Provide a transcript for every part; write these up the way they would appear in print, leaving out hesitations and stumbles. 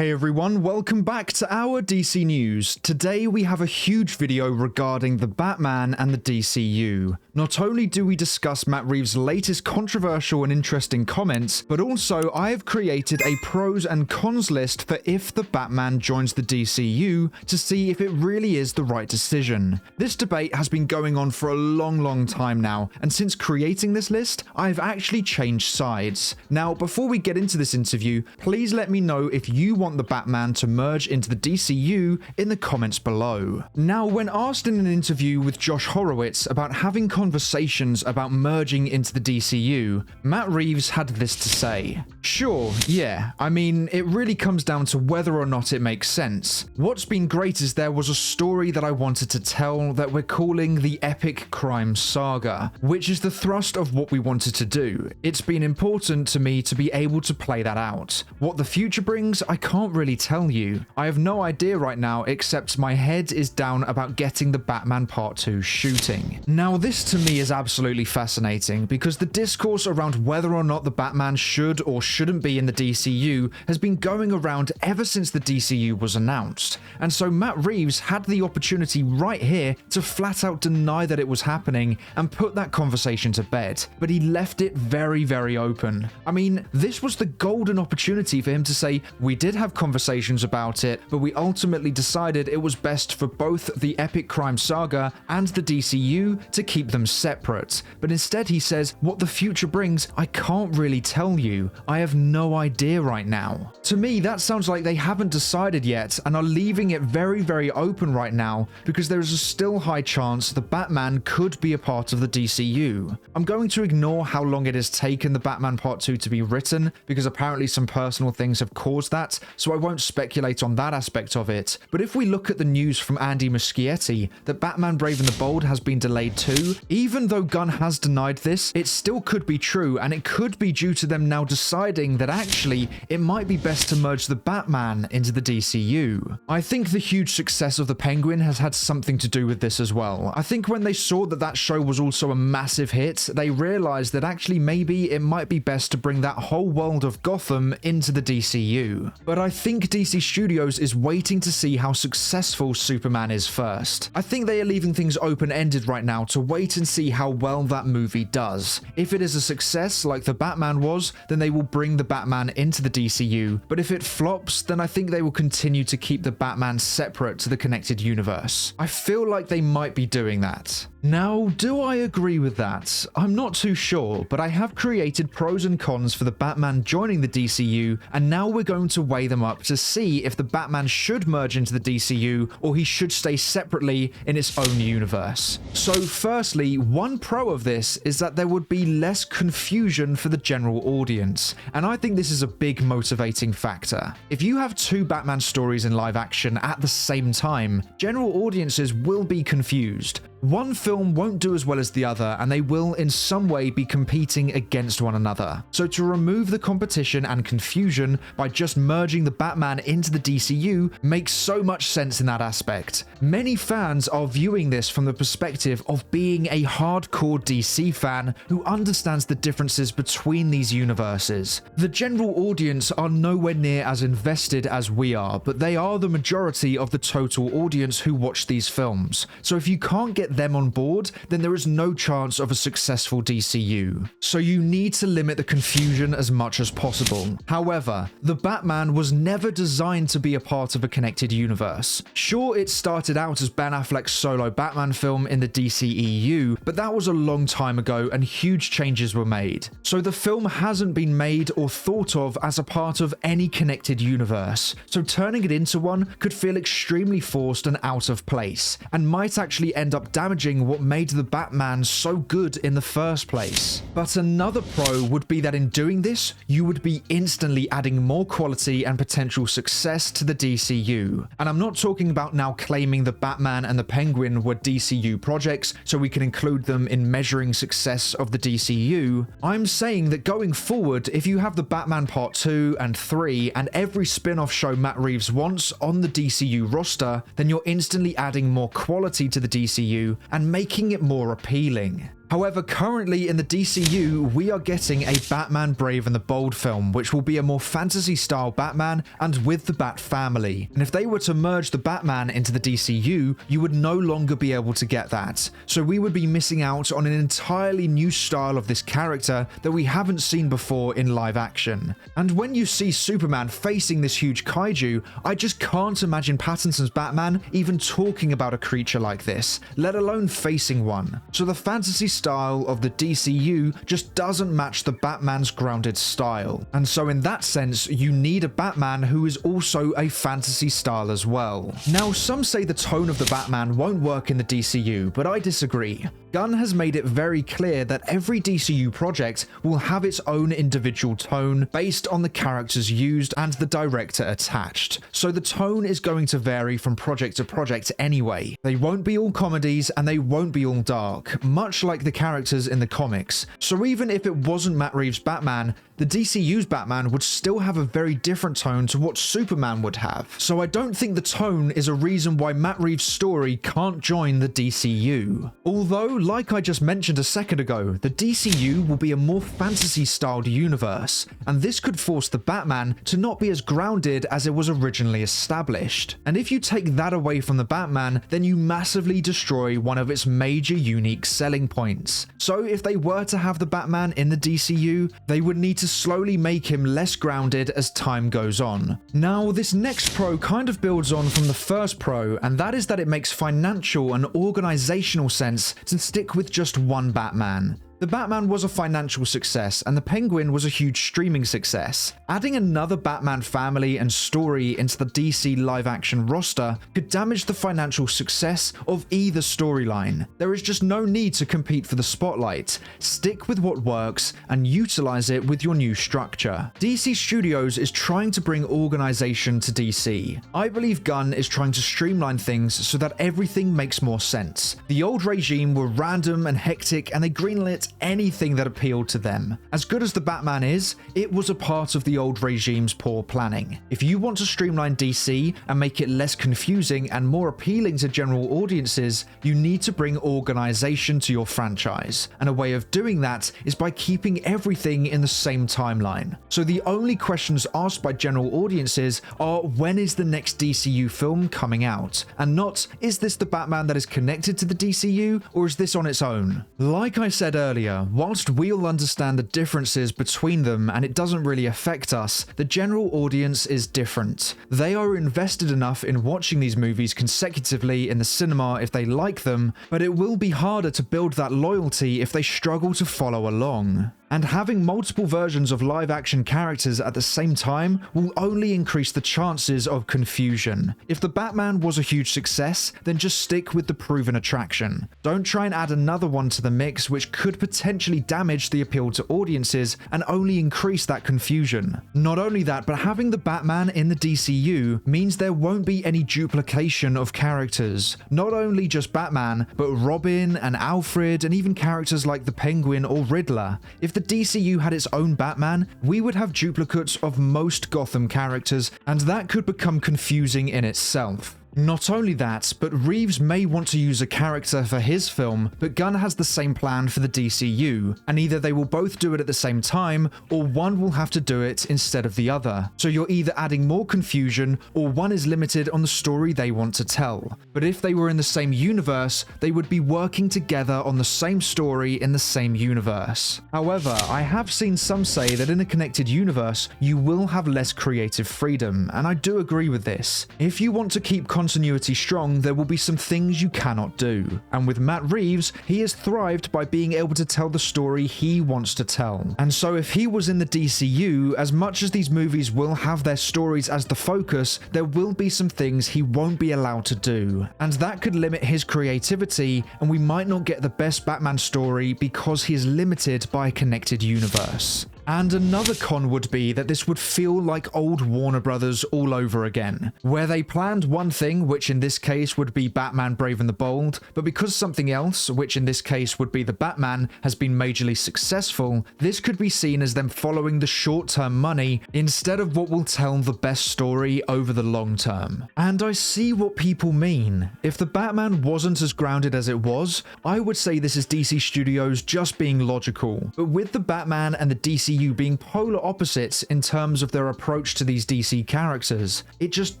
Hey everyone, welcome back to our DC News. Today we have a huge video regarding the Batman and the DCU. Not only do we discuss Matt Reeves' latest controversial and interesting comments, but also I have created a pros and cons list for if the Batman joins the DCU to see if it really is the right decision. This debate has been going on for a long time now, and since creating this list, I've actually changed sides. Now, before we get into this interview, please let me know if you want the Batman to merge into the DCU in the comments below. Now, when asked in an interview with Josh Horowitz about having conversations about merging into the DCU, Matt Reeves had this to say. Sure, yeah, I mean, it really comes down to whether or not it makes sense. What's been great is there was a story that I wanted to tell that we're calling the Epic Crime Saga, which is the thrust of what we wanted to do. It's been important to me to be able to play that out. What the future brings, I can't really tell you. I have no idea right now, except my head is down about getting the Batman Part 2 shooting. Now, this to me is absolutely fascinating because the discourse around whether or not the Batman should or shouldn't be in the DCU has been going around ever since the DCU was announced. And so Matt Reeves had the opportunity right here to flat out deny that it was happening and put that conversation to bed. But he left it very open. I mean, this was the golden opportunity for him to say, we did have conversations about it, but we ultimately decided it was best for both the Epic Crime Saga and the DCU to keep them separate. But instead he says, what the future brings, I can't really tell you. I have no idea right now. To me, that sounds like they haven't decided yet and are leaving it very open right now because there is a still high chance the Batman could be a part of the DCU. I'm going to ignore how long it has taken the Batman Part 2 to be written because apparently some personal things have caused that, so I won't speculate on that aspect of it. But if we look at the news from Andy Muschietti that Batman Brave and the Bold has been delayed too, even though Gunn has denied this, it still could be true, and it could be due to them now deciding that actually it might be best to merge the Batman into the DCU. I think the huge success of the Penguin has had something to do with this as well. I think when they saw that that show was also a massive hit, they realized that actually maybe it might be best to bring that whole world of Gotham into the DCU. But I think DC Studios is waiting to see how successful Superman is first. I think they are leaving things open-ended right now to wait and see how well that movie does. If it is a success like the Batman was, then they will bring the Batman into the DCU, but if it flops, then I think they will continue to keep the Batman separate to the connected universe. I feel like they might be doing that. Now, do I agree with that? I'm not too sure, but I have created pros and cons for the Batman joining the DCU, and now we're going to weigh them up to see if the Batman should merge into the DCU or he should stay separately in its own universe. So firstly, one pro of this is that there would be less confusion for the general audience, and I think this is a big motivating factor. If you have two Batman stories in live action at the same time, general audiences will be confused. One film won't do as well as the other, and they will in some way be competing against one another. So to remove the competition and confusion by just merging the Batman into the DCU makes so much sense in that aspect. Many fans are viewing this from the perspective of being a hardcore DC fan who understands the differences between these universes. The general audience are nowhere near as invested as we are, but they are the majority of the total audience who watch these films. So if you can't get them on board, then there is no chance of a successful DCU. So you need to limit the confusion as much as possible. However, the Batman was never designed to be a part of a connected universe. Sure, it started out as Ben Affleck's solo Batman film in the DCEU, but that was a long time ago and huge changes were made. So the film hasn't been made or thought of as a part of any connected universe. So turning it into one could feel extremely forced and out of place, and might actually end up damaging what made the Batman so good in the first place. But another pro would be that in doing this, you would be instantly adding more quality and potential success to the DCU. And I'm not talking about now claiming the Batman and the Penguin were DCU projects, so we can include them in measuring success of the DCU. I'm saying that going forward, if you have the Batman Part 2 and 3 and every spin-off show Matt Reeves wants on the DCU roster, then you're instantly adding more quality to the DCU and making it more appealing. However, currently in the DCU, we are getting a Batman Brave and the Bold film, which will be a more fantasy-style Batman and with the Bat family. And if they were to merge the Batman into the DCU, you would no longer be able to get that. So we would be missing out on an entirely new style of this character that we haven't seen before in live action. And when you see Superman facing this huge kaiju, I just can't imagine Pattinson's Batman even talking about a creature like this, let alone facing one. So the fantasy style of the DCU just doesn't match the Batman's grounded style. And so in that sense, you need a Batman who is also a fantasy style as well. Now, some say the tone of the Batman won't work in the DCU, but I disagree. Gunn has made it very clear that every DCU project will have its own individual tone based on the characters used and the director attached. So the tone is going to vary from project to project anyway. They won't be all comedies and they won't be all dark, much like the characters in the comics. So even if it wasn't Matt Reeves' Batman, the DCU's Batman would still have a very different tone to what Superman would have. So I don't think the tone is a reason why Matt Reeves' story can't join the DCU. Although, like I just mentioned a second ago, the DCU will be a more fantasy-styled universe, and this could force the Batman to not be as grounded as it was originally established. And if you take that away from the Batman, then you massively destroy one of its major unique selling points. So if they were to have the Batman in the DCU, they would need to slowly make him less grounded as time goes on. Now, this next pro kind of builds on from the first pro, and that is that it makes financial and organizational sense to stick with just one Batman. The Batman was a financial success, and the Penguin was a huge streaming success. Adding another Batman family and story into the DC live-action roster could damage the financial success of either storyline. There is just no need to compete for the spotlight. Stick with what works and utilize it with your new structure. DC Studios is trying to bring organization to DC. I believe Gunn is trying to streamline things so that everything makes more sense. The old regime were random and hectic, and they greenlit anything that appealed to them. As good as the Batman is, it was a part of the old regime's poor planning. If you want to streamline DC and make it less confusing and more appealing to general audiences, you need to bring organization to your franchise. And a way of doing that is by keeping everything in the same timeline. So the only questions asked by general audiences are, when is the next DCU film coming out? And not, is this the Batman that is connected to the DCU, or is this on its own? Like I said earlier, whilst we'll understand the differences between them and it doesn't really affect us, the general audience is different. They are invested enough in watching these movies consecutively in the cinema if they like them, but it will be harder to build that loyalty if they struggle to follow along. And having multiple versions of live-action characters at the same time will only increase the chances of confusion. If the Batman was a huge success, then just stick with the proven attraction. Don't try and add another one to the mix, which could potentially damage the appeal to audiences and only increase that confusion. Not only that, but having the Batman in the DCU means there won't be any duplication of characters. Not only just Batman, but Robin and Alfred and even characters like the Penguin or Riddler. If the DCU had its own Batman, we would have duplicates of most Gotham characters, and that could become confusing in itself. Not only that, but Reeves may want to use a character for his film, but Gunn has the same plan for the DCU, and either they will both do it at the same time, or one will have to do it instead of the other. So you're either adding more confusion, or one is limited on the story they want to tell. But if they were in the same universe, they would be working together on the same story in the same universe. However, I have seen some say that in a connected universe, you will have less creative freedom, and I do agree with this. If you want to keep continuity strong, there will be some things you cannot do. And with Matt Reeves, he has thrived by being able to tell the story he wants to tell. And so if he was in the DCU, as much as these movies will have their stories as the focus, there will be some things he won't be allowed to do. And that could limit his creativity, and we might not get the best Batman story because he is limited by a connected universe. And another con would be that this would feel like old Warner Brothers all over again, where they planned one thing, which in this case would be Batman Brave and the Bold, but because something else, which in this case would be the Batman, has been majorly successful, this could be seen as them following the short-term money instead of what will tell the best story over the long term. And I see what people mean. If the Batman wasn't as grounded as it was, I would say this is DC Studios just being logical. But with the Batman and the DCU being polar opposites in terms of their approach to these DC characters, it just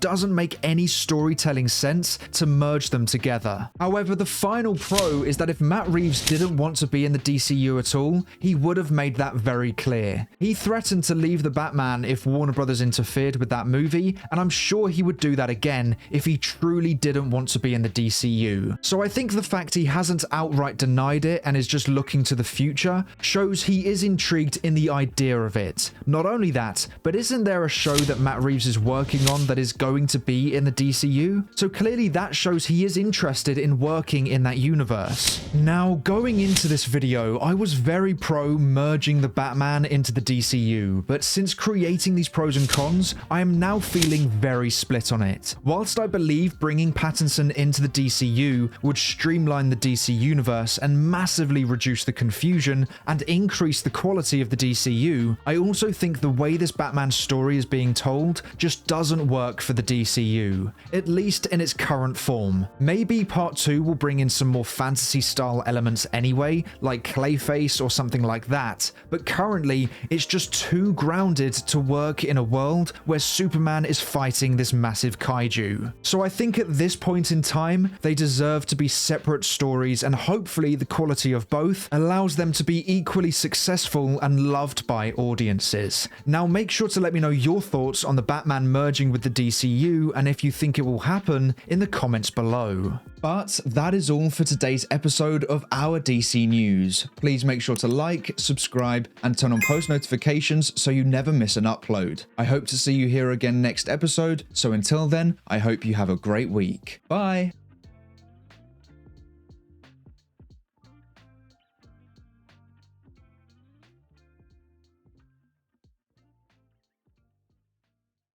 doesn't make any storytelling sense to merge them together. However, the final pro is that if Matt Reeves didn't want to be in the DCU at all, he would have made that very clear. He threatened to leave the Batman if Warner Brothers interfered with that movie, and I'm sure he would do that again if he truly didn't want to be in the DCU. So I think the fact he hasn't outright denied it and is just looking to the future shows he is intrigued in the idea of it. Not only that, but isn't there a show that Matt Reeves is working on that is going to be in the DCU? So clearly that shows he is interested in working in that universe. Now, going into this video, I was very pro merging the Batman into the DCU, but since creating these pros and cons, I am now feeling very split on it. Whilst I believe bringing Pattinson into the DCU would streamline the DC universe and massively reduce the confusion and increase the quality of the DCU, I also think the way this Batman story is being told just doesn't work for the DCU, at least in its current form. Maybe part 2 will bring in some more fantasy style elements anyway, like Clayface or something like that, but currently it's just too grounded to work in a world where Superman is fighting this massive kaiju. So I think at this point in time, they deserve to be separate stories, and hopefully the quality of both allows them to be equally successful and loved by audiences. Now make sure to let me know your thoughts on the Batman merging with the DCU, and if you think it will happen, in the comments below. But that is all for today's episode of Our DC News. Please make sure to like, subscribe, and turn on post notifications so you never miss an upload. I hope to see you here again next episode, so until then, I hope you have a great week. Bye!